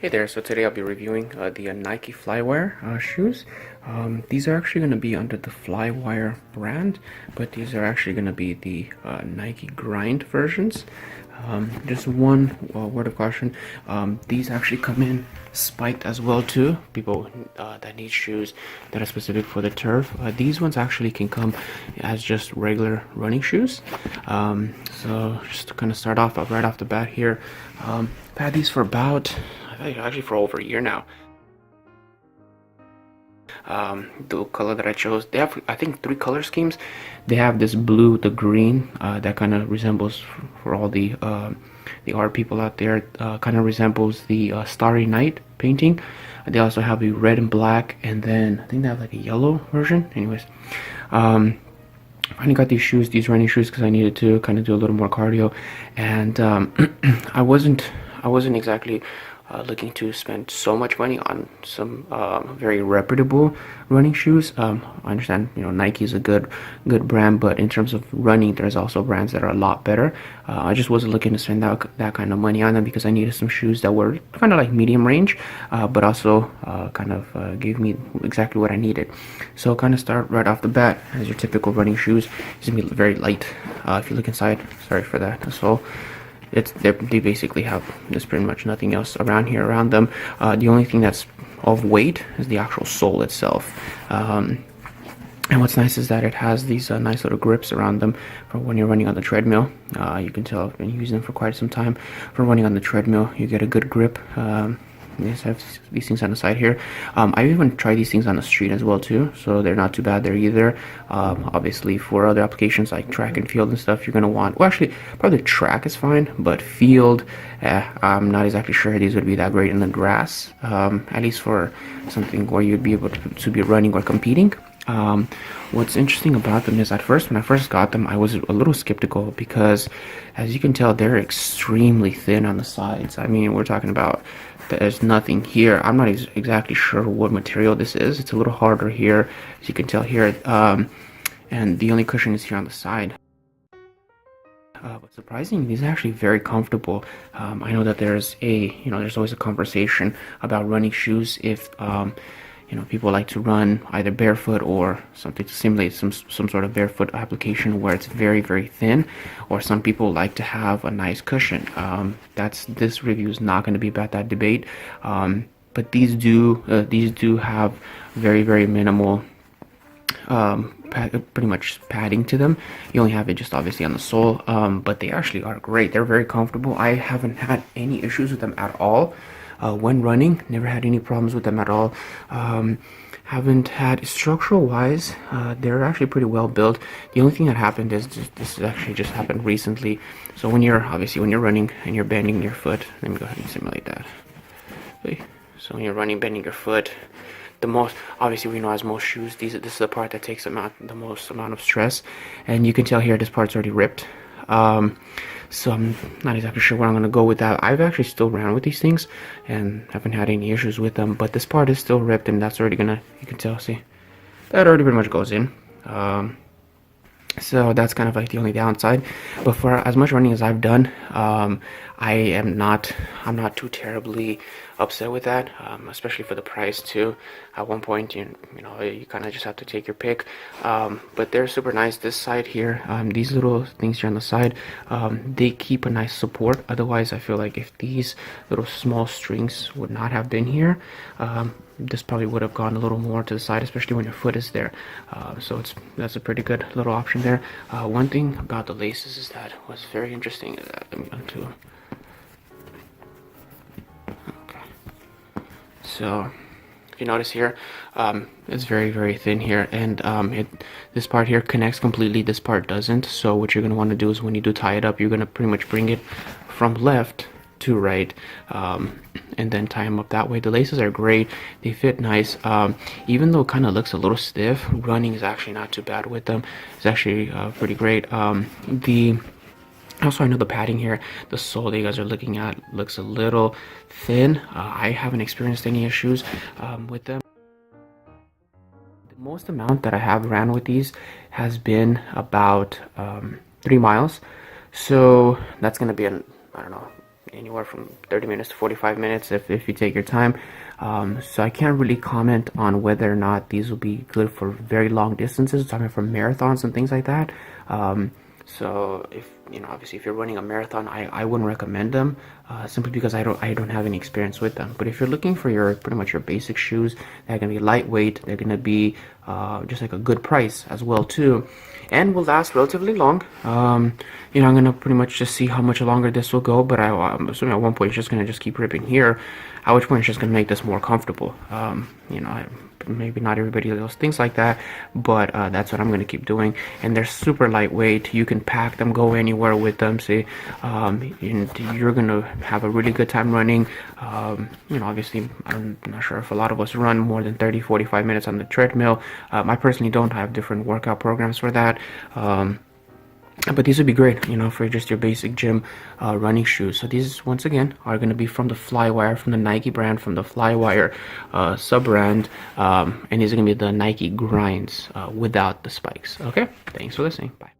Hey there, so today I'll be reviewing the Nike Flywire shoes. These are actually going to be under the Flywire brand, but these are actually going to be the Nike Grind versions. Just one word of caution, these actually come in spiked as well too. People that need shoes that are specific for the turf. These ones actually can come as just regular running shoes. So just to kind of start off right off the bat here, I've had these for about actually for over a year now. The color that I chose, they have I think 3 color schemes. They have this blue, the green, that kind of resembles, for all the art people out there, kind of resembles the Starry Night painting. They also have a red and black, and then I think they have like a yellow version. Anyways, I finally got these shoes, these running shoes, because I needed to kind of do a little more cardio, and I wasn't exactly looking to spend so much money on some very reputable running shoes. I understand, Nike is a good brand, but in terms of running, there's also brands that are a lot better. I just wasn't looking to spend that kind of money on them because I needed some shoes that were kind of like medium range, but also kind of gave me exactly what I needed. So kind of start right off the bat as your typical running shoes. It's gonna be very light. If you look inside, sorry for that. So they basically have, there's pretty much nothing else around them. The only thing that's of weight is the actual sole itself. And what's nice is that it has these nice little grips around them for when you're running on the treadmill. You can tell I've been using them for quite some time. For running on the treadmill, you get a good grip. These have these things on the side here. I've even tried these things on the street as well too, so they're not too bad there either. Obviously for other applications like track and field and stuff, you're going to want, well, actually probably track is fine, but field, I'm not exactly sure these would be that great in the grass, at least for something where you'd be able to be running or competing. What's interesting about them is, at first, when I first got them, I was a little skeptical because, as you can tell, they're extremely thin on the sides. I mean, we're talking about, there's nothing here. I'm not exactly sure what material this is. It's a little harder here, as you can tell here, and the only cushion is here on the side. But surprisingly, these are actually very comfortable. I know that there's always a conversation about running shoes if people like to run either barefoot or something to simulate some sort of barefoot application where it's very, very thin, or some people like to have a nice cushion. This review is not going to be about that debate, but these do have very, very minimal pretty much padding to them. You only have it just obviously on the sole, but they actually are great. They're very comfortable. I haven't had any issues with them at all. When running, never had any problems with them at all. Haven't had, structural wise, they're actually pretty well built. The only thing that happened is this actually just happened recently. So when you're running and you're bending your foot, let me go ahead and simulate that. Okay. So when you're running, bending your foot, obviously we know, as most shoes, this is the part that takes the most amount of stress, and you can tell here this part's already ripped. So I'm not exactly sure where I'm going to go with that. I've actually still ran with these things and haven't had any issues with them, but this part is still ripped, and that's already you can tell, see, that already pretty much goes in. So that's kind of like the only downside. But for as much running as I've done, I'm not too terribly upset with that, especially for the price too. At one point, you kind of just have to take your pick, but they're super nice. This side here, these little things here on the side, they keep a nice support. Otherwise, I feel like if these little small strings would not have been here, this probably would have gone a little more to the side, especially when your foot is there. So that's a pretty good little option there. One thing about the laces is that what's very interesting is that, let me undo. Okay. So if you notice here, it's very, very thin here, and this part here connects completely, this part doesn't. So what you're going to want to do is, when you do tie it up, you're going to pretty much bring it from left to right, and then tie them up that way. The laces are great, they fit nice. Even though it kind of looks a little stiff, running is actually not too bad with them. It's actually pretty great. Also, I know the padding here, the sole that you guys are looking at, looks a little thin. I haven't experienced any issues with them. The most amount that I have ran with these has been about 3 miles. So that's going to be I don't know, anywhere from 30 minutes to 45 minutes if you take your time. So I can't really comment on whether or not these will be good for very long distances, talking for marathons and things like that. So if obviously if you're running a marathon, I wouldn't recommend them, simply because I don't have any experience with them. But if you're looking for your pretty much your basic shoes, they're gonna be lightweight, they're gonna be just like a good price as well too, and will last relatively long. I'm gonna pretty much just see how much longer this will go, but I'm assuming at one point it's just gonna just keep ripping here, at which point it's just gonna make this more comfortable. Maybe not everybody else thinks like that, but that's what I'm going to keep doing. And they're super lightweight. You can pack them, go anywhere with them. See, you're going to have a really good time running. Obviously, I'm not sure if a lot of us run more than 30-45 minutes on the treadmill. I personally don't have different workout programs for that. But these would be great, for just your basic gym running shoes. So these, once again, are going to be from the Flywire, from the Nike brand, from the Flywire sub-brand. And these are going to be the Nike Grinds without the spikes. Okay, thanks for listening. Bye.